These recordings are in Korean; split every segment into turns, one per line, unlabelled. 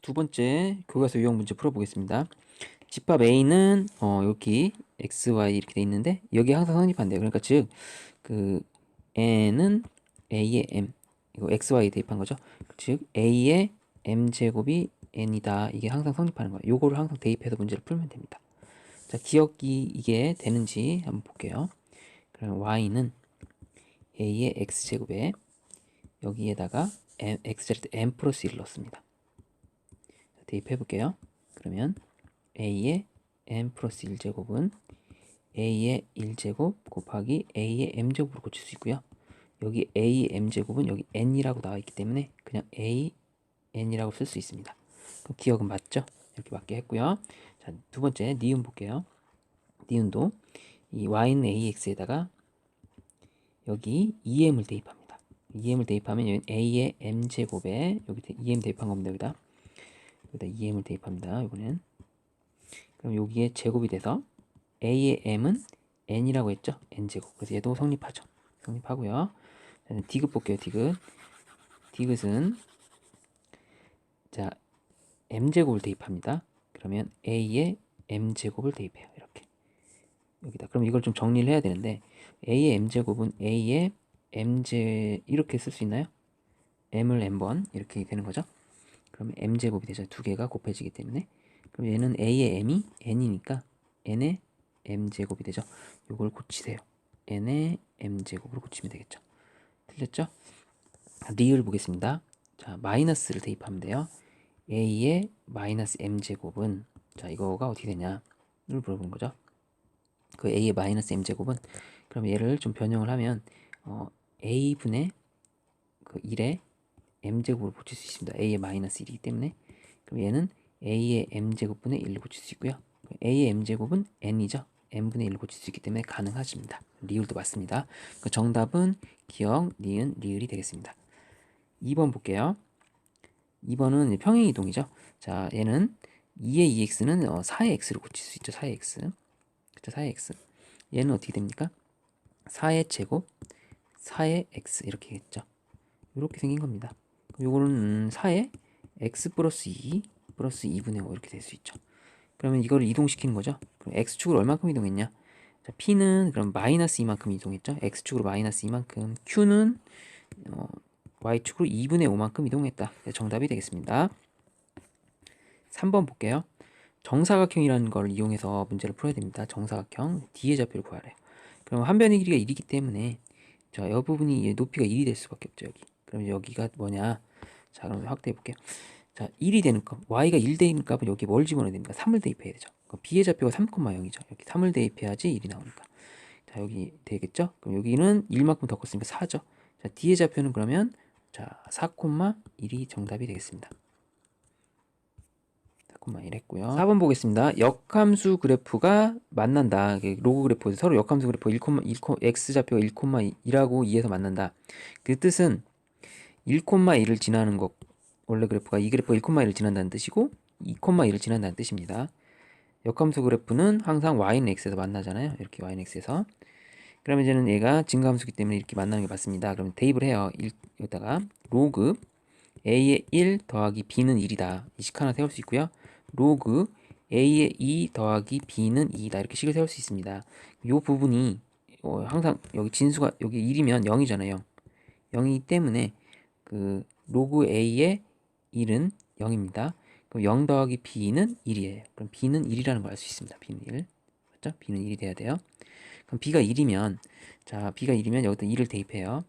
두 번째 교과서 유형 문제 풀어보겠습니다. 집합 A는 여기 x, y 이렇게 돼 있는데 여기 항상 성립한대요. 그러니까 즉 그 n은 a의 m 이거 x, y 대입한 거죠. 즉 a의 m 제곱이 n이다. 이게 항상 성립하는 거예요. 요거를 항상 대입해서 문제를 풀면 됩니다. 자, 기억이 이게 되는지 한번 볼게요. 그럼 y는 a의 x 제곱에 여기에다가 x 자리 때 m 플러스 1을 넣습니다. 대입해 볼게요. 그러면 a의 m 플러스 1제곱은 a의 1제곱 곱하기 a의 m제곱으로 고칠 수 있고요. 여기 a의 m제곱은 여기 n이라고 나와 있기 때문에 그냥 a n이라고 쓸 수 있습니다. 그럼 기억은 맞죠? 이렇게 맞게 했고요. 자, 두 번째 니은 볼게요. 니은도 이 y는 ax에다가 여기 2m을 대입합니다. 2m을 대입하면 여기 a의 m제곱에 여기 2m 대입한 겁니다. 여기다 2m을 대입합니다. 이번엔 그럼 여기에 제곱이 돼서 a의 m은 n이라고 했죠? n제곱. 그래서 얘도 성립하죠. 성립하고요. 디귿 볼게요. 디귿은 자 m제곱을 대입합니다. 그러면 a의 m제곱을 대입해요. 이렇게 여기다. 그럼 이걸 좀 정리를 해야 되는데 a의 m제곱은 a의 m제 이렇게 쓸 수 있나요? m을 n번 이렇게 되는 거죠. 그러면 m제곱이 되죠. 두 개가 곱해지기 때문에. 그럼 얘는 a의 m이 n이니까 n의 m제곱이 되죠. 요걸 고치세요. n의 m제곱으로 고치면 되겠죠. 틀렸죠? 리을 보겠습니다. 자, 마이너스를 대입하면 돼요. a의 마이너스 m제곱은 자, 이거가 어떻게 되냐를 물어보는 거죠. 그 a의 마이너스 m제곱은 그럼 얘를 좀 변형을 하면 a분의 그 1의 m제곱으로 고칠 수 있습니다. a의 마이너스 1이기 때문에 그럼 얘는 a의 m제곱분의 1로 고칠 수 있고요. a의 m제곱은 n이죠. n분의 1로 고칠 수 있기 때문에 가능하십니다. 리을도 맞습니다. 그 정답은 기억, 니은, 리을이 되겠습니다. 2번 볼게요. 2번은 평행이동이죠. 자, 얘는 2의 2x는 4의 x로 고칠 수 있죠. 4의 x. 그쵸, 4의 x. 얘는 어떻게 됩니까? 4의 제곱, 4의 x 이렇게 했죠. 이렇게 생긴 겁니다. 요거는 4의 x 플러스 2 플러스 2분의 5 이렇게 될 수 있죠. 그러면 이거를 이동시키는 거죠. 그럼 x축으로 얼마큼 이동했냐? 자, p는 그럼 마이너스 2만큼 이동했죠. x축으로 마이너스 2만큼, q는 y축으로 2분의 5만큼 이동했다. 정답이 되겠습니다. 3번 볼게요. 정사각형이라는 걸 이용해서 문제를 풀어야 됩니다. 정사각형 D의 좌표를 구하래요. 그럼 한 변의 길이가 1이기 때문에 자, 이 부분이 높이가 1이 될 수밖에 없죠. 여기. 그럼 여기가 뭐냐? 자, 그럼 확대해 볼게요. 자, 1이 되는 값, y가 1 되는 값은 여기 뭘 집어넣어야 됩니까? 3을 대입해야 되죠. 그럼 b의 좌표가 3,0이죠. 여기 3을 대입해야지 1이 나오니까. 자, 여기 되겠죠? 그럼 여기는 1만큼 더 컸으니까 4죠. 자, d의 좌표는 그러면 자, 4,1이 정답이 되겠습니다. 4,1 했고요. 4번 보겠습니다. 역함수 그래프가 만난다. 로그 그래프 서로 역함수 그래프 1, x 좌표가 1,2라고 이해해서 만난다. 그 뜻은 1,1을 지나는 것 원래 그래프가 이 그래프가 1,1을 지난다는 뜻이고 2,1을 지난다는 뜻입니다. 역함수 그래프는 항상 y는 x에서 만나잖아요. 이렇게 y는 x에서. 그러면 이제는 얘가 증가함수기 때문에 이렇게 만나는 게 맞습니다. 그러면 대입을 해요. 여기다가 로그 a의 1 더하기 b는 1이다. 이 식 하나 세울 수 있고요. 로그 a의 2 더하기 b는 2이다. 이렇게 식을 세울 수 있습니다. 이 부분이 항상 여기 진수가 여기 1이면 0이잖아요. 0이기 때문에 그 로그 a의 1은 0입니다. 그럼 0 더하기 b는 1이에요. 그럼 b는 1이라는 걸 알 수 있습니다. b는 1. 맞죠? b는 1이 돼야 돼요. 그럼 b가 1이면 자, b가 1이면 여기다 2를 대입해요.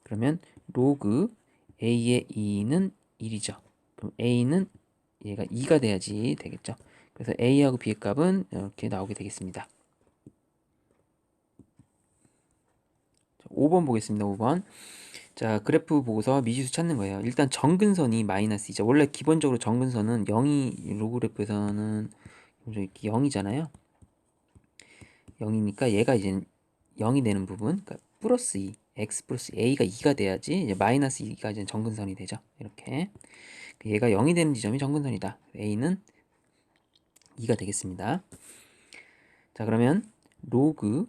그러면 로그 a의 2는 1이죠. 그럼 a는 얘가 2가 돼야지 되겠죠. 그래서 a하고 b의 값은 이렇게 나오게 되겠습니다. 5번 보겠습니다. 5번. 자, 그래프 보고서 미지수 찾는 거예요. 일단 정근선이 마이너스이죠. 원래 기본적으로 정근선은 0이 로그 그래프에서는 0이잖아요. 0이니까 얘가 이제 0이 되는 부분, 그러니까 플러스 2, x 플러스 a가 2가 돼야지 이제 마이너스 2가 이제 정근선이 되죠. 이렇게 얘가 0이 되는 지점이 정근선이다. a는 2가 되겠습니다. 자, 그러면 로그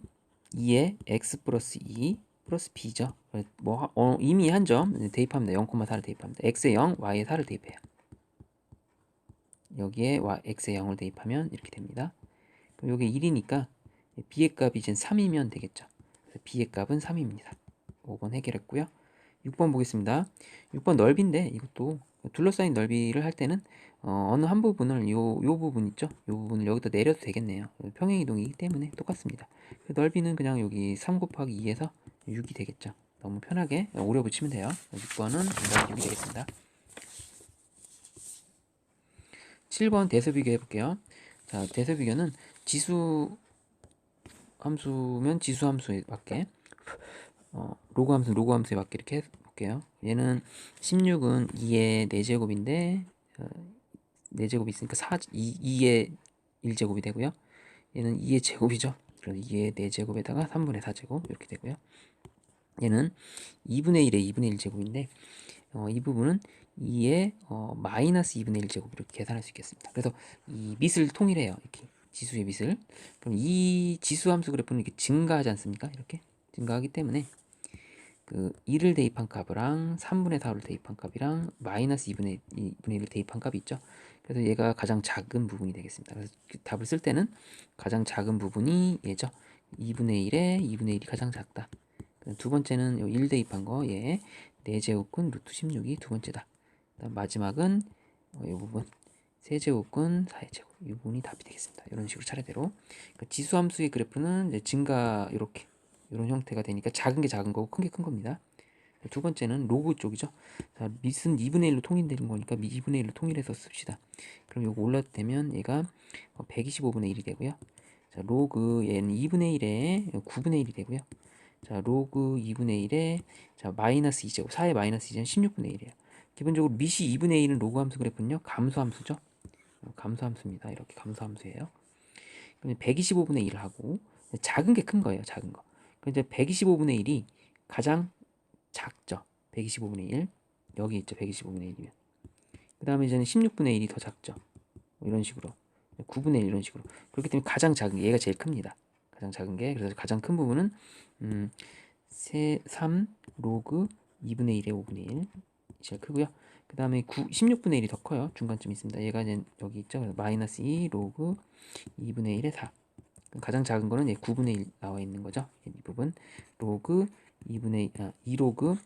2의 x 플러스 2 플러스 b죠. 이미 한 점 대입합니다. 0,4를 대입합니다. x에 0, y에 4를 대입해요. 여기에 x에 0을 대입하면 이렇게 됩니다. 그럼 여기 1이니까 b의 값이 이제 3이면 되겠죠. 그래서 b의 값은 3입니다. 5번 해결했고요. 6번 보겠습니다. 6번 넓이인데 이것도 둘러싸인 넓이를 할 때는 어느 한 부분을 요 부분 있죠? 요 부분을 여기다 내려도 되겠네요. 평행이동이기 때문에 똑같습니다. 넓이는 그냥 여기 3 곱하기 2에서 6이 되겠죠. 너무 편하게 오려 붙이면 돼요. 6번은 정답 6이 되겠습니다. 7번 대수 비교 해볼게요. 자, 대수 비교는 지수 함수면 지수 함수에 맞게 로그 함수 로그 함수에 맞게 이렇게 해볼게요. 얘는 16은 2의 4제곱인데 4제곱이 있으니까 2의 1제곱이 되고요. 얘는 2의 제곱이죠. 그래서 2의 4제곱에다가 3분의 4제곱 이렇게 되고요. 얘는 2분의 1의 2분의 1제곱인데 이 부분은 2의 마이너스 2분의 1제곱 이렇게 계산할 수 있겠습니다. 그래서 이 밑을 통일해요. 이렇게 지수의 밑을. 그럼 이 지수 함수 그래프는 이렇게 증가하지 않습니까? 이렇게 증가하기 때문에 그 2를 대입한 값이랑 3분의 4를 대입한 값이랑 마이너스 2분의 1을 대입한 값이 있죠. 그래서 얘가 가장 작은 부분이 되겠습니다. 그래서 답을 쓸 때는 가장 작은 부분이 얘죠. 2분의 1에 2분의 1이 가장 작다. 두 번째는 1 대입한 거, 얘 4제곱근 루트 16이 두 번째다. 그다음 마지막은 이 부분 세제곱근 4의 제곱, 이 부분이 답이 되겠습니다. 이런 식으로 차례대로. 그러니까 지수함수의 그래프는 이제 증가 이렇게 이런 형태가 되니까 작은 게 작은 거고 큰 게 큰 겁니다. 두 번째는 로그 쪽이죠. 자, 밑은 2분의 1로 통일되는 거니까 2분의 1로 통일해서 씁시다. 그럼 이거 올라도 되면 얘가 125분의 1이 되고요. 자, 로그 얘는 2분의 1에 9분의 1이 되고요. 자, 로그 2분의 1에 자, 마이너스 2제곱, 4의 마이너스 2제곱은 16분의 1이에요. 기본적으로 밑이 2분의 1은 로그 함수 그래프는요, 감소함수죠. 감소함수입니다. 이렇게 감소함수예요. 그럼 125분의 1을 하고 작은 게 큰 거예요. 작은 거. 그럼 이제 125분의 1이 가장 작죠. 125분의 1. 여기 있죠. 125분의 1이면. 그 다음에 이제는 16분의 1이 더 작죠. 뭐 이런 식으로. 9분의 1 이런 식으로. 그렇기 때문에 가장 작은 게 얘가 제일 큽니다. 가장 작은 게. 그래서 가장 큰 부분은 3 로그 2분의 1에 5분의 1 제일 크고요. 그 다음에 16분의 1이 더 커요. 중간쯤 있습니다. 얘가 이제 여기 있죠. 그래서 마이너스 2 로그 2분의 1에 4. 가장 작은 거는 9분의 1 나와 있는 거죠. 이 부분 로그 2 로그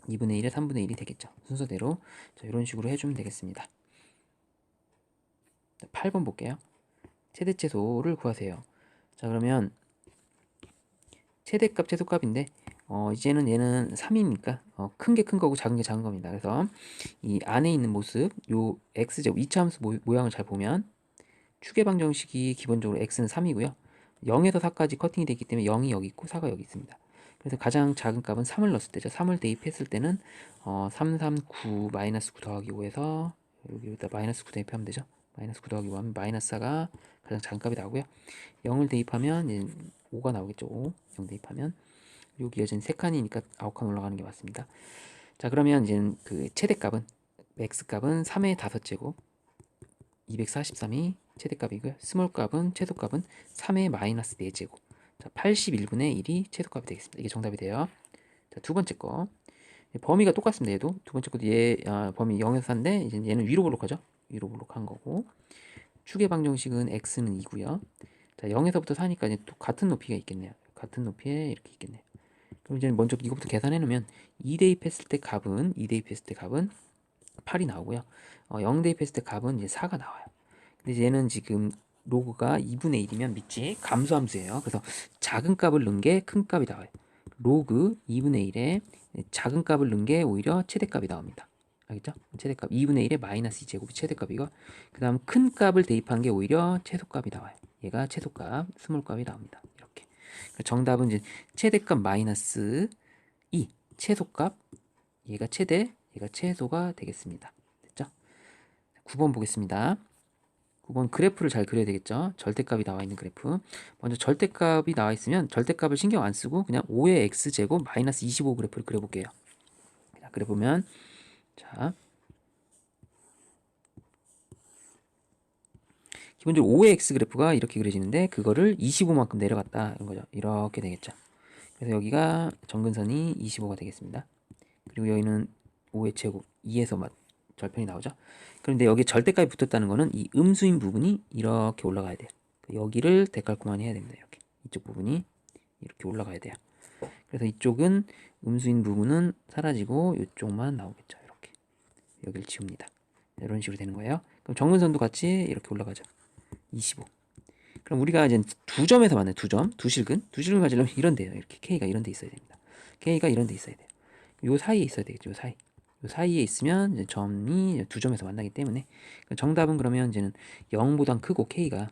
2분의 1에 3분의 1이 되겠죠. 순서대로 자, 이런 식으로 해주면 되겠습니다. 8번 볼게요. 최대최소를 구하세요. 자, 그러면 최대값 최소값인데 이제는 얘는 3이니까 큰 게 큰 거고 작은 게 작은 겁니다. 그래서 이 안에 있는 모습 요 x제곱 2차 함수 모양을 잘 보면 추계 방정식이 기본적으로 x는 3이고요. 0에서 4까지 커팅이 되기 때문에 0이 여기 있고 4가 여기 있습니다. 그래서 가장 작은 값은 3을 넣었을 때죠. 3을 대입했을 때는 3, 3, 9, 마이너스 9 더하기 5에서 여기다 마이너스 9 대입하면 되죠. 마이너스 9 더하기 5 하면 마이너스 4가 가장 작은 값이 나오고요. 0을 대입하면 이제 5가 나오겠죠. 5, 0 대입하면 여기 이제 3칸이니까 9칸 올라가는 게 맞습니다. 자, 그러면 이제 그 최대값은 x값은 3의 5제곱 243이 최대값이고요. 스몰값은 최소값은 3의 마이너스 4제곱. 자, 81분의 1이 최소값이 되겠습니다. 이게 정답이 돼요. 자, 두 번째 거. 범위가 똑같습니다. 얘도 두 번째 것도 범위 0에서 4인데 이제 얘는 위로 볼록하죠. 위로 볼록한 거고. 추계 방정식은 x는 2고요. 자, 0에서부터 4니까 이제 또 같은 높이가 있겠네요. 같은 높이에 이렇게 있겠네요. 그럼 이제 먼저 이거부터 계산해 놓으면 2 대입했을 때 값은 8이 나오고요. 0 대입했을 때 값은 이제 4가 나와요. 근데 얘는 지금 로그가 2분의 1이면 밑이 감소함수예요. 그래서 작은 값을 넣은 게 큰 값이 나와요. 로그 2분의 1에 작은 값을 넣은 게 오히려 최대값이 나옵니다. 알겠죠? 최대값 2분의 1에 마이너스 2제곱이 최대값이고 그 다음 큰 값을 대입한 게 오히려 최소값이 나와요. 얘가 최소값, 스몰값이 나옵니다. 이렇게. 그러니까 정답은 이제 최대값 마이너스 2, 최소값, 얘가 최대, 얘가 최소가 되겠습니다. 됐죠? 9번 보겠습니다. 9번 그래프를 잘 그려야 되겠죠. 절대값이 나와 있는 그래프. 먼저 절대값이 나와 있으면 절대값을 신경 안 쓰고 그냥 5의 x제곱 마이너스 25 그래프를 그려볼게요. 자, 그려보면 자 기본적으로 5의 x 그래프가 이렇게 그려지는데 그거를 25만큼 내려갔다 이런 거죠. 이렇게 되겠죠. 그래서 여기가 정근선이 25가 되겠습니다. 그리고 여기는 5의 제곱 2에서 절편이 나오죠. 그런데 여기 절대값이 붙었다는 거는 이 음수인 부분이 이렇게 올라가야 돼요. 여기를 데칼코마니 해야 됩니다. 이렇게 이쪽 부분이 이렇게 올라가야 돼요. 그래서 이쪽은 음수인 부분은 사라지고 이쪽만 나오겠죠. 이렇게 여기를 지웁니다. 이런 식으로 되는 거예요. 그럼 정근선도 같이 이렇게 올라가죠. 25. 그럼 우리가 이제 두 점에서 만나요. 두 점, 두 실근 가지려면 이런 데요. 이렇게 K가 이런 데 있어야 됩니다. K가 이런 데 있어야 돼요. 요 사이에 있어야 되겠죠. 요 사이. 요 사이에 있으면 이제 점이 두 점에서 만나기 때문에 정답은 그러면 이제는 0보다 크고 K가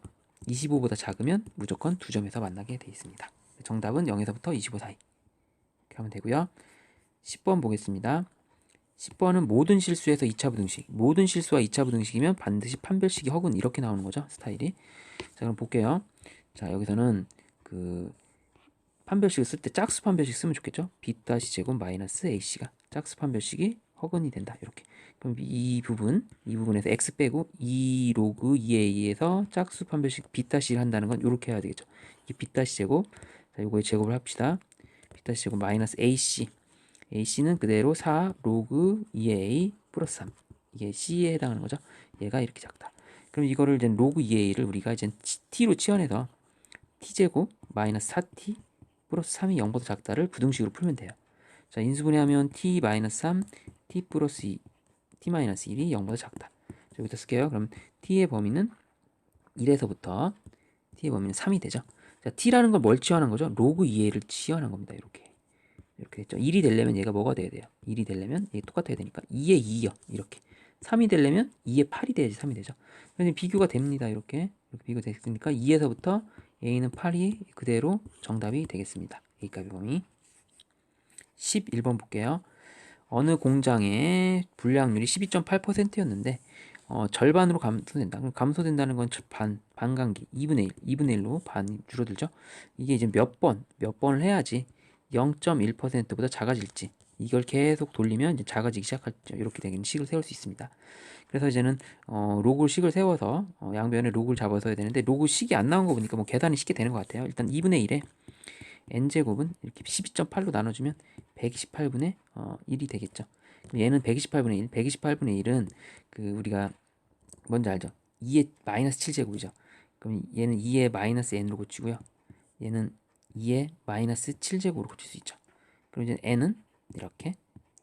25보다 작으면 무조건 두 점에서 만나게 돼 있습니다. 정답은 0에서부터 25 사이. 이렇게 하면 되고요. 10번 보겠습니다. 10번은 모든 실수에서 2차 부등식. 모든 실수와 2차 부등식이면 반드시 판별식이 허근 이렇게 나오는 거죠. 스타일이. 자, 그럼 볼게요. 자, 여기서는 그 판별식을 쓸 때 짝수 판별식 쓰면 좋겠죠. b-제곱 제곱 마이너스 ac가 짝수 판별식이 허근이 된다. 이렇게. 그럼 이 부분에서 x 빼고 2 로그 2a에서 짝수 판별식 b-를 한다는 건 이렇게 해야 되겠죠. 이 b-제곱, 자, 요거의 제곱을 합시다. b-제곱 마이너스 ac는 그대로 4 로그 2a 플러스 3. 이게 c에 해당하는 거죠. 얘가 이렇게 작다. 그럼 이거를 이제 로그 2a를 우리가 이제 t로 치환해서 t제곱 마이너스 4t 플러스 3이 0보다 작다를 부등식으로 풀면 돼요. 자, 인수분해하면 t-3, t 플러스 2, t-1이 0보다 작다. 여기다 쓸게요. 그럼 t의 범위는 1에서부터 t의 범위는 3이 되죠. 자, t라는 걸 뭘 치환한 거죠? 로그 2a를 치환한 겁니다. 이렇게 됐죠. 1이 되려면 얘가 뭐가 돼야 돼요? 1이 되려면 얘 똑같아야 되니까 2에 2요. 이렇게. 3이 되려면 2에 8이 돼야지 3이 되죠. 그래서 비교가 됩니다. 이렇게 비교가 됐으니까 2에서부터 a는 8이 그대로 정답이 되겠습니다. a값의 범위. 11번 볼게요. 어느 공장의 불량률이 12.8%였는데 절반으로 감소된다. 그럼 감소된다는 건 반감기 2분의 1로 반이 줄어들죠. 이게 이제 몇 번을 해야지 0.1%보다 작아질지 이걸 계속 돌리면 이제 작아지기 시작하죠. 이렇게 되는 식을 세울 수 있습니다. 그래서 이제는 로그 식을 세워서 양변에 로그를 잡아서 해야 되는데 로그 식이 안 나온 거 보니까 뭐 계산이 쉽게 되는 것 같아요. 일단 2분의 1에 n제곱은 이렇게 12.8로 나눠주면 128분의 1이 되겠죠. 그럼 얘는 128분의 1, 128분의 1은 그 우리가 뭔지 알죠? 2의 마이너스 7제곱이죠. 그럼 얘는 2의 마이너스 n으로 고치고요. 얘는 2의 마이너스 7제곱으로 고칠 수 있죠. 그럼 이제 n은 이렇게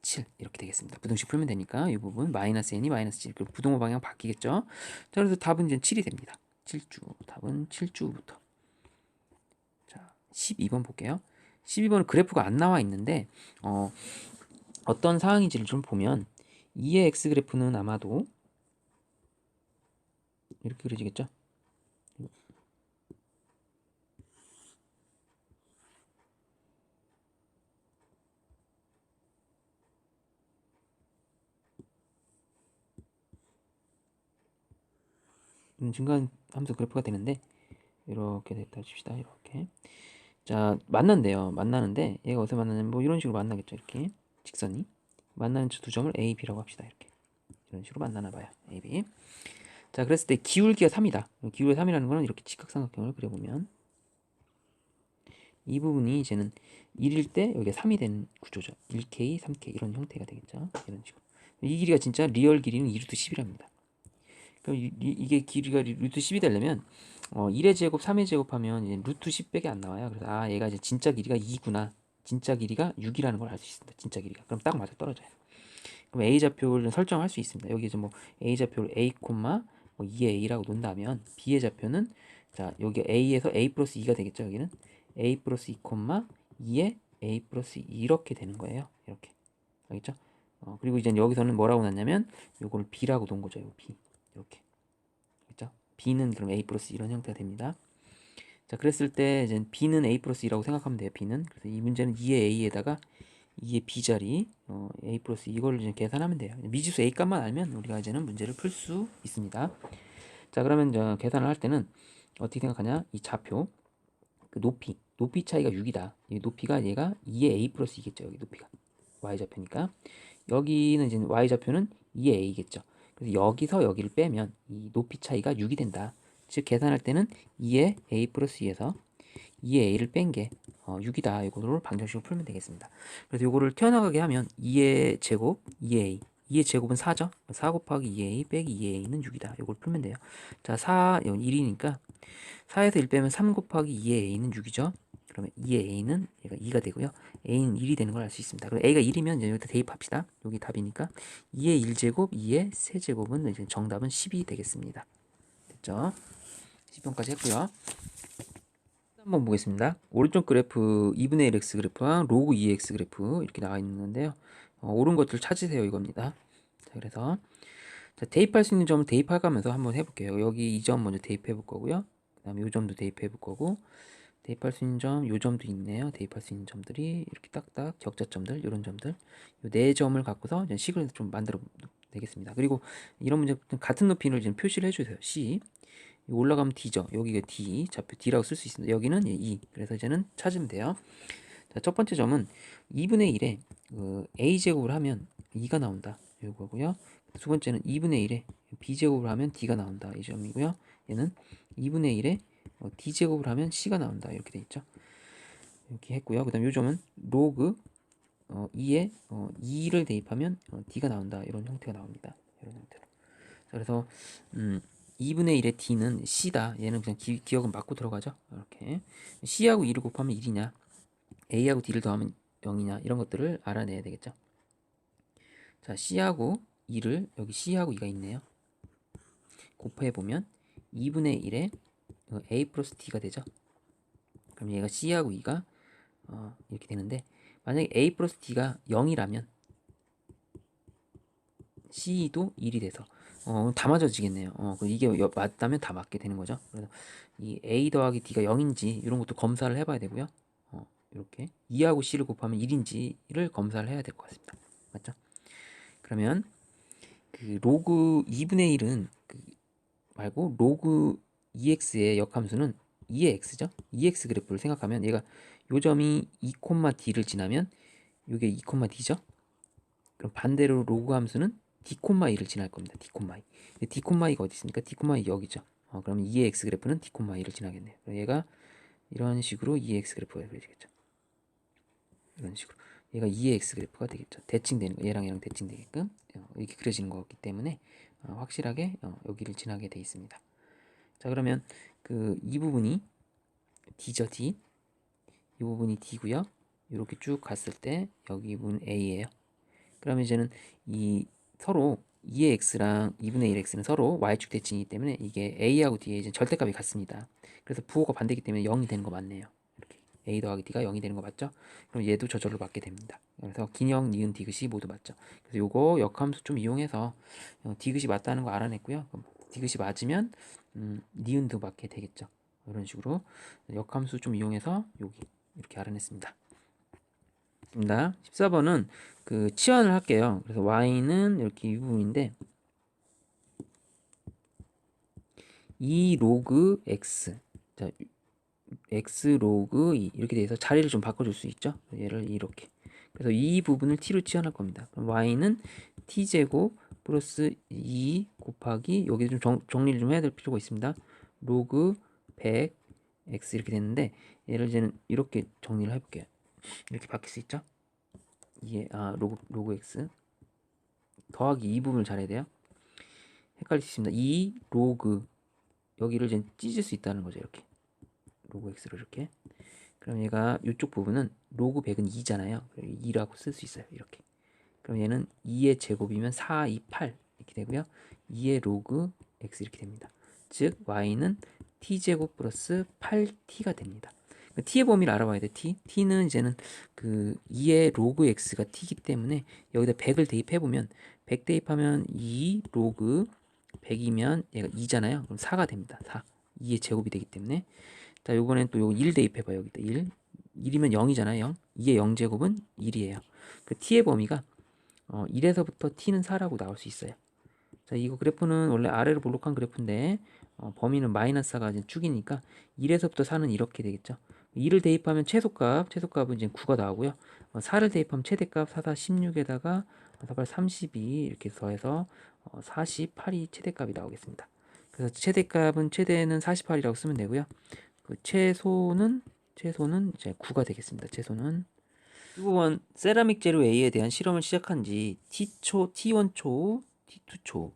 7 이렇게 되겠습니다. 부등식 풀면 되니까 이 부분 마이너스 n이 마이너스 7 그리고 부동호 방향 바뀌겠죠. 자, 그래서 답은 이제 7이 됩니다. 7주 답은 7주부터. 자, 12번 볼게요. 12번은 그래프가 안 나와 있는데 어떤 상황인지를 좀 보면 2의 x 그래프는 아마도 이렇게 그려지겠죠. 중간 함수 그래프가 되는데 이렇게 됐다 칩시다. 이렇게. 자, 만나는데 얘가 어디서 만나냐면 뭐 이런 식으로 만나겠죠. 이렇게 직선이 만나는 두 점을 A, B라고 합시다. 이렇게 이런 식으로 만나나 봐요. A, B. 자, 그랬을 때 기울기가 3이다. 기울기가 3이라는 거는 이렇게 직각삼각형을 그려보면 이 부분이 이제는 1일 때 여기가 3이 된 구조죠. 1K, 3K 이런 형태가 되겠죠. 이런 식으로. 이 길이가 진짜 리얼 길이는 2루트 10이랍니다. 그럼 이게 길이가 루트 10이 되려면 1의 제곱, 3의 제곱 하면 이제 루트 10밖에 안 나와요. 그래서 얘가 이제 진짜 길이가 2구나. 진짜 길이가 6이라는 걸 알 수 있습니다. 진짜 길이가. 그럼 딱 맞아 떨어져요. 그럼 A 좌표를 설정할 수 있습니다. 여기 이제 뭐 A 좌표를 A, 뭐 2의 A라고 놓는다면 B의 좌표는 자, 여기 A에서 A 플러스 2가 되겠죠. 여기는 A 플러스 2, 2에 A 플러스 2 이렇게 되는 거예요. 이렇게. 알겠죠? 그리고 이제 여기서는 뭐라고 놨냐면 요거를 B라고 놓은 거죠. 요 B. 이렇게. 그렇죠? B는 그럼 A 플러스 이런 형태가 됩니다. 자, 그랬을 때 이제 B는 A 플러스 2라고 생각하면 돼요. B는. 그래서 이 문제는 2의 A에다가 2의 B 자리 A 플러스 이걸 이제 계산하면 돼요. 미지수 A 값만 알면 우리가 이제는 문제를 풀 수 있습니다. 자, 그러면 이제 계산을 할 때는 어떻게 생각하냐? 이 좌표 그 높이 차이가 6이다. 이 높이가 얘가 2의 A 플러스 2겠죠. 여기 높이가 Y 좌표니까 여기는 이제 Y 좌표는 2의 A겠죠. 그래서 여기서 여기를 빼면 이 높이 차이가 6이 된다. 즉 계산할 때는 2의 A 플러스 2에서 2의 a를 뺀 게 6이다. 이거를 방정식으로 풀면 되겠습니다. 그래서 이거를 튀어나가게 하면 2의 제곱 2a 2의 제곱은 4죠. 4 곱하기 2a 빼기 2a는 6이다. 이걸 풀면 돼요. 자, 4, 1이니까 4에서 1 빼면 3 곱하기 2의 a는 6이죠. 그러면 2의 a는 얘가 2가 되고요. a는 1이 되는 걸 알 수 있습니다. 그럼 a가 1이면 이제 여기다 대입합시다. 여기 답이니까 2의 1제곱, 2의 세제곱은 이제 정답은 10이 되겠습니다. 됐죠? 10번까지 했고요. 한번 보겠습니다. 오른쪽 그래프 2분의 1x 그래프와 로그 2x 그래프 이렇게 나와 있는데요. 옳은 것들 찾으세요 이겁니다. 자, 그래서 자, 대입할 수 있는 점을 대입해가면서 한번 해볼게요. 여기 이 점 먼저 대입해 볼 거고요. 그 다음에 이 점도 대입해 볼 거고, 대입할 수 있는 점, 이 점도 있네요. 대입할 수 있는 점들이 이렇게 딱딱 격자점들, 이런 점들, 이 네 점을 갖고서 이제 식을 좀 만들어 되겠습니다. 그리고 이런 문제 같은 높이를 지금 표시를 해주세요. C 올라가면 D죠. 여기가 D 좌표 D라고 쓸 수 있습니다. 여기는 E. 그래서 이제는 찾으면 돼요. 자, 첫 번째 점은 2분의 1에 A 제곱을 하면 2가 나온다. 이거고요. 두 번째는 2분의 1에 B 제곱을 하면 D가 나온다. 이 점이고요. 얘는 2분의 1에 D 제곱을 하면 C가 나온다. 이렇게 돼 있죠. 이렇게 했고요. 그다음 이 점은 로그 2에 2를 대입하면 D가 나온다. 이런 형태가 나옵니다. 이런 형태로. 자, 그래서 2분의 1의 D는 C다. 얘는 그냥 기억은 맞고 들어가죠. 이렇게 C하고 2를 곱하면 1이냐, A하고 D를 더하면 0이냐, 이런 것들을 알아내야 되겠죠. 자, C하고 2를 여기 C하고 2가 있네요. 곱해보면 2분의 1에 A 플러스 D가 되죠. 그럼 얘가 C하고 2가 이렇게 되는데, 만약에 A 플러스 D가 0이라면 C도 1이 돼서 다 맞아지겠네요. 이게 맞다면 다 맞게 되는 거죠. 그래서 이 A 더하기 D가 0인지 이런 것도 검사를 해봐야 되고요. 이렇게 2하고 C를 곱하면 1인지를 검사를 해야 될 것 같습니다. 맞죠? 그러면 그 로그 2분의 1은 말고 로그 2x의 역함수는 2의 x죠. 2x 그래프를 생각하면 얘가 요 점이 2,d를 지나면 이게 2,d죠. 그럼 반대로 로그 함수는 d,2를 지날 겁니다. d,2. 근데 d,2가 어디 있습니까? d,2 여기죠. 그러면 2의 x 그래프는 d,2를 지나겠네요. 얘가 이런 식으로 2의 x 그래프가 되겠죠. 이런 식으로 얘가 2의 x 그래프가 되겠죠. 대칭되는 거, 얘랑 대칭되게끔 이렇게 그려지는 거기 때문에 확실하게 여기를 지나게 돼 있습니다. 자, 그러면 이 부분이 D죠. D. 이 부분이 D고요. 이렇게 쭉 갔을 때 여기 부분 A예요. 그러면 이제는 이 서로 2의 x랑 2분의 1x는 서로 y축 대칭이기 때문에 이게 a하고 d의 이제 절대값이 같습니다. 그래서 부호가 반대이기 때문에 0이 되는 거 맞네요. 이렇게 a 더하기 d가 0이 되는 거 맞죠? 그럼 얘도 저절로 맞게 됩니다. 그래서 긴형, 니은, 디귿이 모두 맞죠. 그래서 요거 역함수 좀 이용해서 디귿이 맞다는 거 알아냈고요. 그럼 디귿이 맞으면 니은도 맞게 되겠죠. 이런 식으로 역함수 좀 이용해서 여기 이렇게 알아냈습니다. 14번은 치환을 할게요. 그래서 y는 이렇게 이 부분인데 2 로그 x, 자, x 로그 2 이렇게 돼서 자리를 좀 바꿔줄 수 있죠. 얘를 이렇게. 그래서 이 부분을 t로 치환할 겁니다. 그럼 y는 t제곱 플러스 2 곱하기 여기 좀 정리를 좀 해야 될 필요가 있습니다. 로그 100 x 이렇게 됐는데 얘를 이제는 이렇게 정리를 해볼게요. 이렇게 바뀔 수 있죠. 이게 로그 x 더하기 이 부분을 잘해야 돼요. 헷갈릴 수 있습니다. 이 로그 여기를 이제 찢을 수 있다는 거죠. 이렇게 로그 x를 이렇게. 그럼 얘가 이쪽 부분은 로그 100은 2잖아요. 2라고 쓸 수 있어요. 이렇게. 그럼 얘는 2의 제곱이면 4, 2, 8 이렇게 되고요. 2의 로그 x 이렇게 됩니다. 즉 y는 t제곱 플러스 8t가 됩니다. t의 범위를 알아봐야 돼. t는 이제는 2의 로그 x가 t이기 때문에 여기다 100을 대입해보면 100 대입하면 2 로그 100이면 얘가 2잖아요. 그럼 4가 됩니다. 4. 2의 제곱이 되기 때문에. 자, 요번엔 또 요거 1 대입해봐요. 여기다 1. 1이면 0이잖아요. 0. 2의 0제곱은 1이에요. t의 범위가 1에서부터 t는 4라고 나올 수 있어요. 자, 이거 그래프는 원래 아래로 볼록한 그래프인데 범위는 마이너스 4가 이제 쭉이니까 1에서부터 4는 이렇게 되겠죠. 2를 대입하면 최소값은 이제 9가 나오고요. 4를 대입하면 최대값 4, 4, 16에다가 4, 8, 32 이렇게 더해서 48이 최대값이 나오겠습니다. 그래서 최대는 48이라고 쓰면 되고요. 최소는 최소는 이제 9가 되겠습니다. 최소는. 15번 세라믹 재료 A에 대한 실험을 시작한 지 T초, T1초, T2초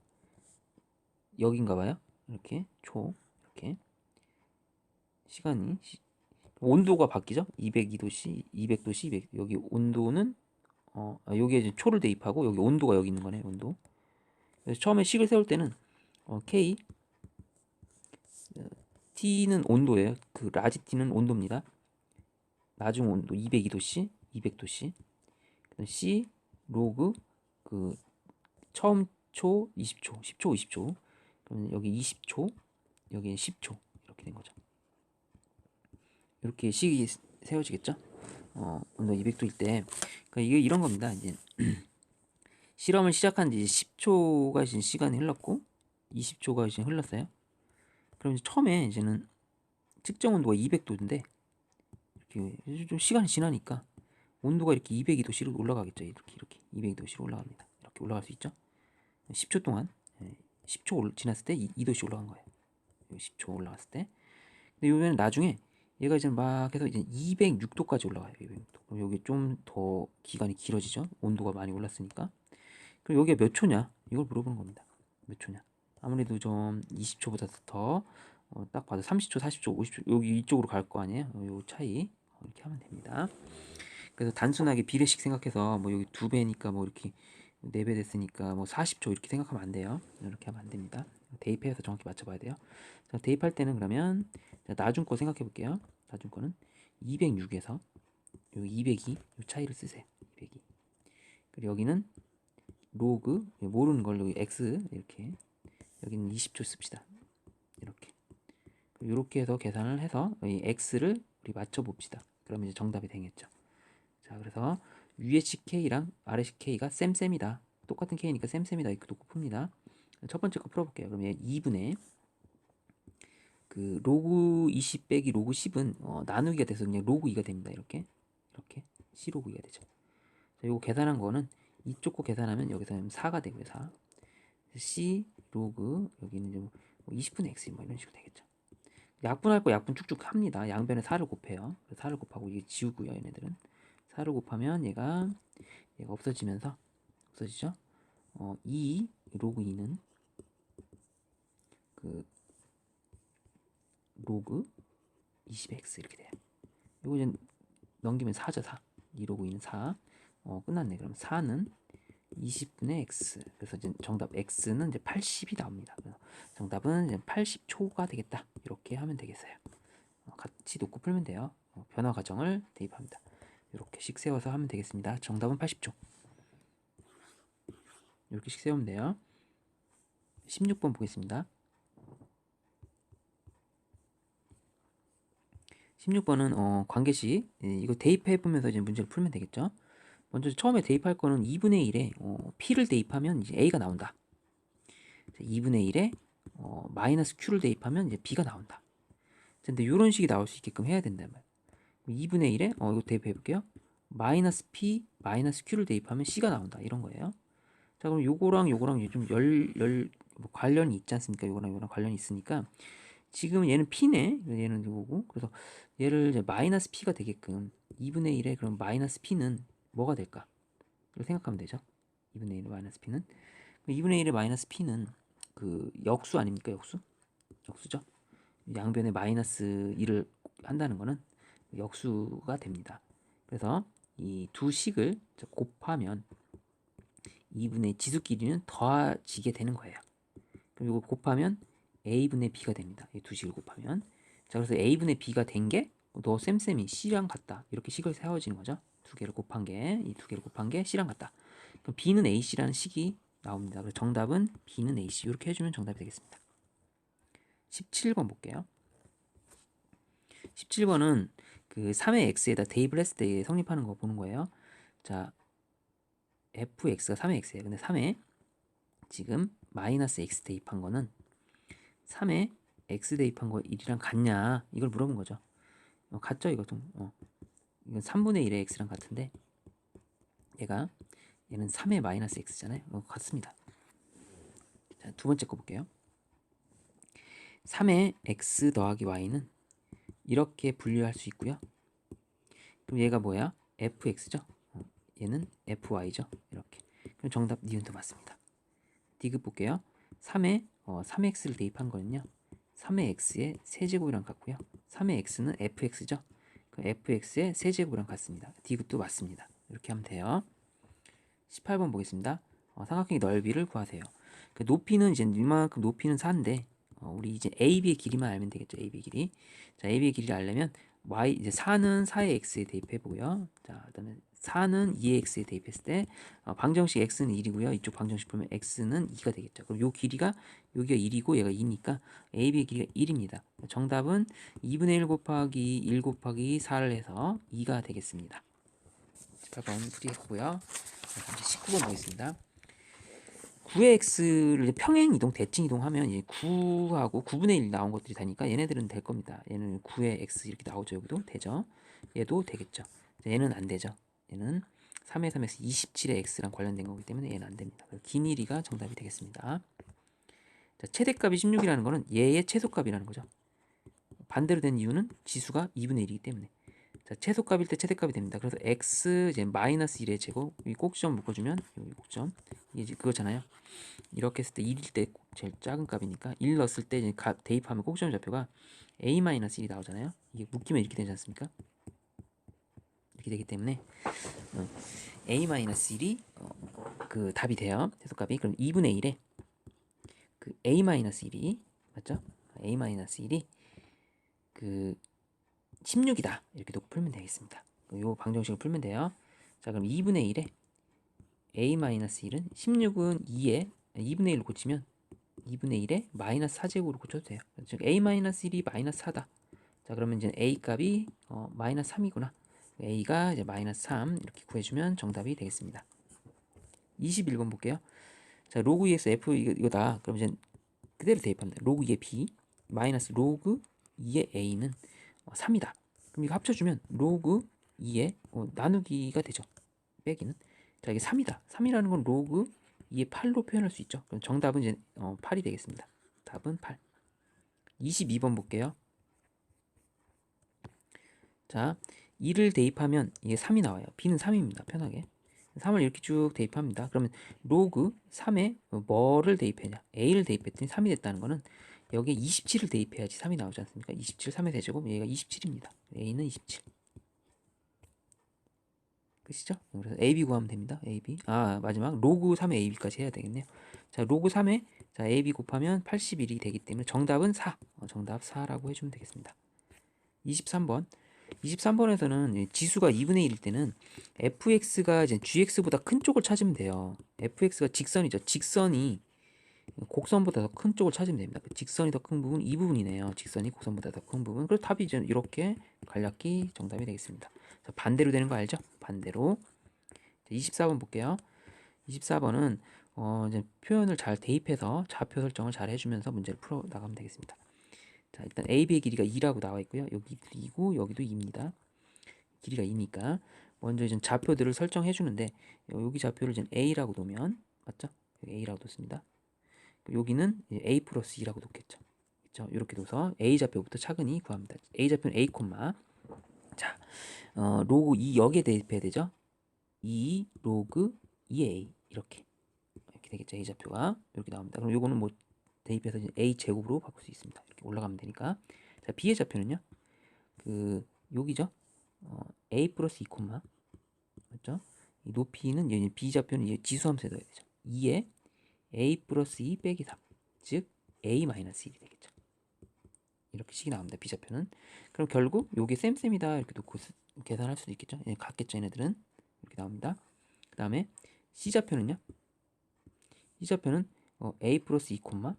여긴가 봐요. 이렇게 초 이렇게 시간이 온도가 바뀌죠. 202도씨, 200도씨, 200. 여기 온도는 여기에 이제 초를 대입하고 여기 온도가 여기 있는 거네. 온도. 그래서 처음에 식을 세울 때는 K T는 온도예요. 그 라지 T는 온도입니다. 나중 온도 202도씨, 200도씨. C 로그 그 처음 초 20초, 10초, 20초. 그러면 여기 20초, 여기 10초 이렇게 된 거죠. 이렇게 식이 세워지겠죠? 온도 200도일 때, 그러니까 이게 이런 겁니다. 이제 실험을 시작한 지 10초가 지금 시간이 흘렀고 20초가 지금 흘렀어요. 그럼 이제 처음에 이제는 측정 온도가 200도인데 이렇게 좀 시간이 지나니까 온도가 이렇게 202도씨로 올라가겠죠. 이렇게 202도씨로 올라갑니다. 이렇게 올라갈 수 있죠. 10초 동안 10초 지났을 때 2도씨 올라간 거예요. 10초 올라갔을 때. 근데 요번에 나중에 얘가 이제 막 해서 이제 206도까지 올라가요. 206도. 그럼 여기 좀 더 기간이 길어지죠. 온도가 많이 올랐으니까. 그럼 여기가 몇 초냐? 이걸 물어보는 겁니다. 몇 초냐? 아무래도 좀 20초보다 더 딱 봐도 30초, 40초, 50초 여기 이쪽으로 갈 거 아니에요? 요 차이 이렇게 하면 됩니다. 그래서 단순하게 비례식 생각해서 뭐 여기 2배니까 뭐 이렇게 4배 됐으니까 뭐 40초 이렇게 생각하면 안 돼요. 이렇게 하면 안 됩니다. 대입해서 정확히 맞춰봐야 돼요. 자, 대입할 때는 그러면 나중 거 생각해 볼게요. 나중 거는 206에서 여기 202 이 차이를 쓰세요. 202. 그리고 여기는 로그 모르는 걸로 x 이렇게 여기는 20초 씁시다. 이렇게 이렇게 해서 계산을 해서 이 x를 우리 맞춰 봅시다. 그러면 이제 정답이 되겠죠. 자, 그래서 위에 ck랑 아래 ck가 쌤쌤이다. 똑같은 k니까 쌤쌤이다. 이렇게 놓고 풉니다. 첫 번째 거 풀어볼게요. 그러면 2분의 그 로그 20 빼기 로그 10은 나누기가 돼서 그냥 로그 2가 됩니다. 이렇게 c 로그 2가 되죠. 자, 요거 계산한 거는 이쪽 거 계산하면 여기서 4가 되고요. 4 c 로그 여기는 좀 20분의 x 뭐 이런 식으로 되겠죠. 약분할 거 약분 쭉쭉 합니다. 양변에 4를 곱해요. 4를 곱하고 이게 지우고요. 얘네들은 4를 곱하면 얘가 없어지면서 없어지죠. 2 로그 2는 그 로그 20x 이렇게 돼요. 이거 이제 넘기면 4죠. 4 2 로그 2는 4 끝났네. 그럼 4는 20분의 x. 그래서 이제 정답 x는 이제 80이 나옵니다. 정답은 이제 80초가 되겠다. 이렇게 하면 되겠어요. 같이 놓고 풀면 돼요. 변화 과정을 대입합니다. 이렇게 식 세워서 하면 되겠습니다. 정답은 80초. 이렇게 식 세우면 돼요. 16번 보겠습니다. 16번은 관계식 이거 대입해 보면서 이제 문제를 풀면 되겠죠. 먼저 처음에 대입할 거는 2분의 1에 p를 대입하면 이제 a가 나온다. 2분의 1에 마이너스 q를 대입하면 이제 b가 나온다. 근데 이런 식이 나올 수 있게끔 해야 된단 말이에요. 2분의 1에 이거 대입해 볼게요. 마이너스 p 마이너스 q를 대입하면 c가 나온다. 이런 거예요. 자, 그럼 요거랑 요거랑 좀 뭐 관련이 있지 않습니까? 요거랑 요거랑 관련이 있으니까 지금 얘는 p네. 얘는 이거고. 그래서 얘를 이제 마이너스 p가 되게끔 2분의 1에 그럼 마이너스 p는 뭐가 될까? 이걸 생각하면 되죠. 2분의 1의 마이너스 p는 2분의 1의 마이너스 p는 그 역수 아닙니까? 역수죠. 양변에 마이너스 1을 한다는 거는 역수가 됩니다. 그래서 이 두 식을 곱하면 2분의 지수끼리는 더해지게 되는 거예요. 그리고 이거 곱하면 a분의 b가 됩니다. 이 두 식을 곱하면. 자, 그래서 a분의 b가 된 게 너 쌤쌤이 c랑 같다. 이렇게 식을 세워지는 거죠. 두 개를 곱한 게, 이 두 개를 곱한 게 c랑 같다. 그럼 b는 ac라는 식이 나옵니다. 그래서 정답은 b는 ac. 이렇게 해주면 정답이 되겠습니다. 17번 볼게요. 17번은 그 3의 x에다 대입을 했을 때 성립하는 거 보는 거예요. 자, fx가 3의 x예요. 근데 3에 지금 마이너스 x 대입한 거는 3에 x 대입한 거 1이랑 같냐 이걸 물어본 거죠. 같죠 이거 좀. 이건 3분의 1의 x랑 같은데 얘는 3의 마이너스 x잖아요. 같습니다. 자, 두 번째 거 볼게요. 3의 x 더하기 y는 이렇게 분류할 수 있고요. 그럼 얘가 뭐야? fx죠. 얘는 fy죠. 이렇게. 그럼 정답 니은도 맞습니다. 디귿 볼게요. 3에 3x를 대입한 거는요. 3의 x의 세제곱이랑 같고요. 3의 x는 fx죠. 그 fx의 세제곱이랑 같습니다. 디귿도 맞습니다. 이렇게 하면 돼요. 18번 보겠습니다. 삼각형의 넓이를 구하세요. 그 높이는 이제 이만큼 높이는 4인데 우리 이제 AB의 길이만 알면 되겠죠. AB의 길이. 자, AB의 길이를 알려면 y 이제 4는 4의 x에 대입해 보고요. 자, 그다음에 4는 2의 x에 대입했을 때 방정식 x는 1이고요. 이쪽 방정식 보면 x는 2가 되겠죠. 그럼 요 길이가 여기가 1이고 얘가 2니까 AB의 길이가 1입니다. 정답은 2분의 1 곱하기 1 곱하기 4를 해서 2가 되겠습니다. 18번 풀이했고요. 이제 19번 보겠습니다. 9의 x를 평행 이동, 대칭 이동하면 이제 9하고 9분의 1 나온 것들이 되니까 얘네들은 될 겁니다. 얘는 9의 x 이렇게 나오죠. 여기도 되죠. 얘도 되겠죠. 얘는 안 되죠. 얘는 3의 3에서 27의 x랑 관련된 거기 때문에 얘는 안 됩니다. 기니리가 정답이 되겠습니다. 자, 최대값이 16이라는 거는 얘의 최소값이라는 거죠. 반대로 된 이유는 지수가 2분의 1이기 때문에. 자, 최소값일 때 최대값이 됩니다. 그래서 x 이제 마이너스 1의 제곱, 이 꼭지점 묶어주면 여기 꼭지점 이게 그거잖아요. 이렇게 했을 때 1일 때 제일 작은 값이니까 1 넣었을 때 이제 대입하면 꼭지점 좌표가 a-1이 나오잖아요. 이게 묶이면 이렇게 되지 않습니까? 이렇게 되기 때문에 a-1이 그 답이 돼요. 최소값이. 그럼 2분의 1에 그 a-1이 맞죠? a-1이 그 16이다. 이렇게 놓고 풀면 되겠습니다. 요 방정식을 풀면 돼요. 자, 그럼 2분의 1에 a-1은 16은 2분의 1로 고치면 2분의 1에 마이너스 4제곱으로 고쳐도 돼요. 즉 a-1이 마이너스 4다. 자, 그러면 이제 a 값이 마이너스 3이구나. a가 이제 마이너스 3 이렇게 구해주면 정답이 되겠습니다. 21번 볼게요. 자, 로그 2에서 f 이거다. 그럼 이제 그대로 대입합니다. 로그 2의 b 마이너스 로그 2의 a는 3이다. 그럼 이거 합쳐주면 로그 2의 나누기가 되죠. 빼기는. 자, 이게 3이다. 3이라는 건 로그 2의 8로 표현할 수 있죠. 그럼 정답은 이제 8이 되겠습니다. 답은 8. 22번 볼게요. 자, 2를 대입하면 이게 3이 나와요. b는 3입니다. 편하게. 3을 이렇게 쭉 대입합니다. 그러면 로그 3에 뭐를 대입했냐? a를 대입했더니 3이 됐다는 거는 여기에 27을 대입해야지 3이 나오지 않습니까? 27, 3의 대제곱, 얘가 27입니다. a는 27. 끝이죠? 그래서 AB 구하면 됩니다. AB. 마지막 로그 3의 AB까지 해야 되겠네요. 자, 로그 3에 자, AB 곱하면 81이 되기 때문에 정답은 4. 정답 4라고 해주면 되겠습니다. 23번. 23번에서는 지수가 2분의 1일 때는 fx가 이제 gx보다 큰 쪽을 찾으면 돼요. fx가 직선이죠. 직선이 곡선보다 더 큰 쪽을 찾으면 됩니다. 직선이 더 큰 부분 이 부분이네요. 직선이 곡선보다 더 큰 부분. 그래서 답이 이제 이렇게 간략히 정답이 되겠습니다. 자, 반대로 되는 거 알죠? 반대로. 24번 볼게요. 24번은 이제 표현을 잘 대입해서 좌표 설정을 잘 해주면서 문제를 풀어 나가면 되겠습니다. 자, 일단 AB의 길이가 2라고 나와 있고요. 여기 2고 여기도 2입니다. 길이가 2니까 먼저 이제 좌표들을 설정해 주는데 여기 좌표를 이제 A라고 놓으면 맞죠? 여기 A라고 놓습니다. 여기는 A 플러스 2라고 놓겠죠. 그렇죠? 이렇게 둬서 A 좌표부터 차근히 구합니다. A 좌표는 A 콤마. 자, 로그 2 여기에 대입해야 되죠. 2 로그 2A 이렇게 되겠죠. A 좌표가 이렇게 나옵니다. 그럼 요거는 뭐 대입해서 이제 A 제곱으로 바꿀 수 있습니다. 이렇게 올라가면 되니까. 자, B의 좌표는요. 그 여기죠. A 플러스 2 콤마 맞죠? 이 높이는 B 좌표는 이제 지수함수에 넣어야 되죠. 2에 A 플러스 2 빼기 3. 즉 A 마이너스 1이 되겠죠. 이렇게 식이 나옵니다. B 좌표는. 그럼 결국 요게 쌤쌤이다 이렇게 놓고 계산할 수도 있겠죠. 예, 같겠죠. 얘네들은. 이렇게 나옵니다. 그 다음에 C 좌표는요. C 좌표는 A 플러스 2 콤마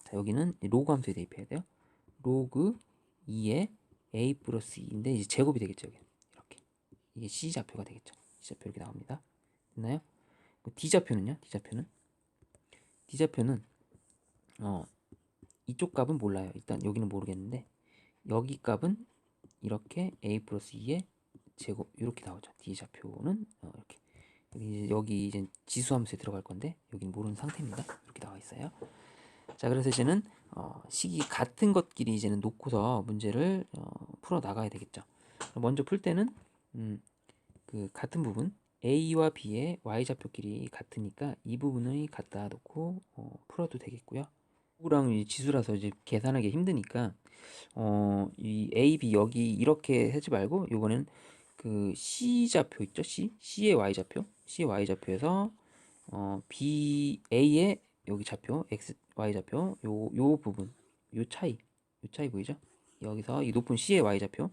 자, 여기는 로그 함수에 대입해야 돼요. 로그 2에 A 플러스 2인데 이제 제곱이 되겠죠. 여기 이렇게. 이게 C 좌표가 되겠죠. C 좌표 이렇게 나옵니다. 됐나요? D 좌표는요. D 좌표는 이쪽 값은 몰라요. 일단 여기는 모르겠는데 여기 값은 이렇게 A 플러스 2의 제곱 이렇게 나오죠. D 좌표는 이렇게 여기 이제 지수함수에 들어갈 건데 여기는 모르는 상태입니다. 이렇게 나와 있어요. 자, 그래서 이제는 식이 같은 것끼리 이제는 놓고서 문제를 풀어 나가야 되겠죠. 먼저 풀 때는 그 같은 부분 A와 B의 y좌표끼리 같으니까 이 부분을 갖다 놓고 풀어도 되겠고요. 랑 지수라서 이제 계산하기 힘드니까 이 A, B 여기 이렇게 하지 말고 요거는 그 C 좌표 있죠? C의 y좌표, C의 y좌표에서 B, A의 여기 좌표, X, y좌표 요 부분, 요 차이 보이죠? 여기서 이 높은 C의 y좌표,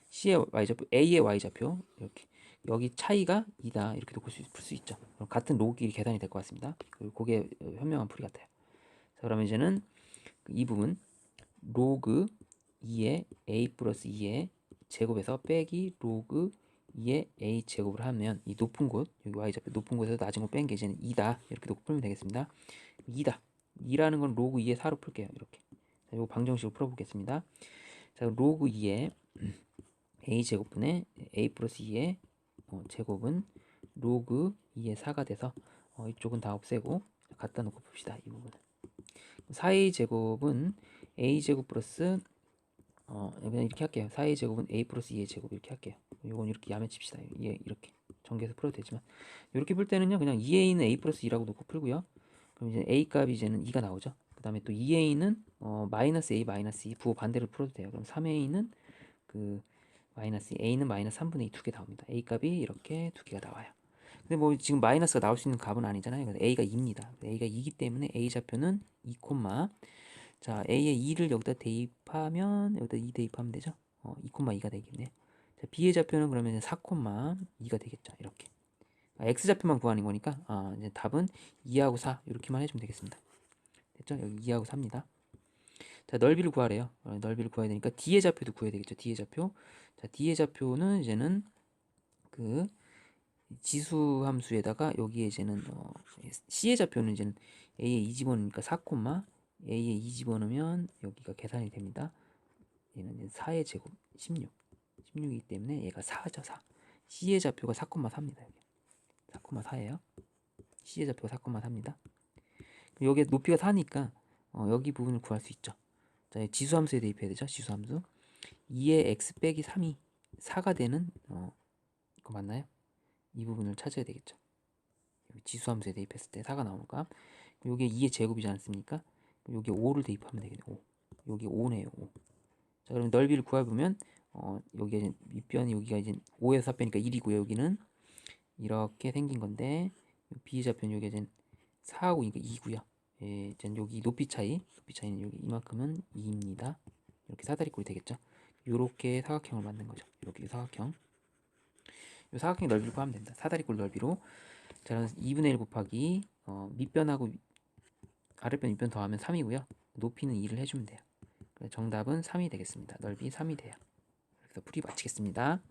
C의 y좌표, A의 y좌표 이렇게 여기 차이가 2다 이렇게 풀 수 있죠. 같은 로그끼리 계산이 될 것 같습니다. 그게 현명한 풀이 같아요. 자, 그러면 이제는 이 부분 로그 2의 a 플러스 2의 제곱에서 빼기 로그 2의 a 제곱을 하면 이 높은 곳 여기 y좌표 높은 곳에서 낮은 곳 뺀 게 이제는 2다 이렇게 놓고 풀면 되겠습니다. 2다 2라는 건 로그 2의 4로 풀게요. 이렇게 자, 이거 방정식으로 풀어보겠습니다. 자, 로그 2의 a 제곱분의 a 플러스 2의 제곱은 로그 2의 4가 돼서 이쪽은 다 없애고 갖다 놓고 봅시다. 이 부분은 4a 제곱은 a 제곱 플러스 그냥 이렇게 할게요. 4a 제곱은 a 플러스 2a 제곱 이렇게 할게요. 요건 이렇게 야매칩시다. 예, 이렇게 전개해서 풀어도 되지만 이렇게 풀 때는요 그냥 2a는 a 플러스 2라고 놓고 풀고요. 그럼 이제 a 값이 이제는 2가 나오죠. 그 다음에 또 2a는 마이너스 a 마이너스 2 부호 반대로 풀어도 돼요. 그럼 3a는 그 마이너스 a는 마이너스 3분의 2 두 개 나옵니다. a 값이 이렇게 두 개가 나와요. 근데 뭐 지금 마이너스가 나올 수 있는 값은 아니잖아요. 그래서 a가 2입니다. a가 2기 때문에 a 좌표는 2, 자, a의 2를 여기다 대입하면 여기다 2 대입하면 되죠. 2,2가 되겠네요. 자, b의 좌표는 그러면 4,2가 되겠죠. 이렇게. x 좌표만 구하는 거니까 이제 답은 2하고 4 이렇게만 해주면 되겠습니다. 됐죠? 여기 2하고 4입니다. 자, 넓이를 구하래요. 넓이를 구해야 되니까 d의 좌표도 구해야 되겠죠. d의 좌표. 자, d의 좌표는 이제는 그 지수 함수에다가 여기에 이제는 c의 좌표는 이제는 a에 2 집어넣으니까 4, a에 2 집어넣으면 여기가 계산이 됩니다. 얘는 이제 4의 제곱 16이기 때문에 얘가 4죠. 4. c의 좌표가 4,4입니다. 여기 4,4예요. c의 좌표가 4,4입니다. 여기에 높이가 4니까 여기 부분을 구할 수 있죠. 자, 지수 함수에 대입해야 되죠. 지수 함수 2의 x 빼기 3이 4가 되는 이거 맞나요? 이 부분을 찾아야 되겠죠. 여기 지수 함수에 대입했을 때 4가 나오는 값. 여기에 2의 제곱이지 않습니까? 여기 5를 대입하면 되겠네. 5. 여기 5네요. 5. 자, 그럼 넓이를 구해보면 여기가 이제 밑변이 여기가 이제 5에서 4 빼니까 1이고요. 여기는 이렇게 생긴 건데 b 좌표는 여기가 이제 4하고 2고요. 예, 이제 여기 높이 차이는 여기 이만큼은 2입니다. 이렇게 사다리꼴이 되겠죠. 이렇게 사각형을 만든 거죠. 이렇게 사각형. 이 사각형 넓이를 구하면 됩니다. 사다리꼴 넓이로. 자, 2분의 1 곱하기 밑변하고 아랫변 윗변 더하면 3이고요. 높이는 2를 해주면 돼요. 정답은 3이 되겠습니다. 넓이 3이 돼요. 그래서 풀이 마치겠습니다.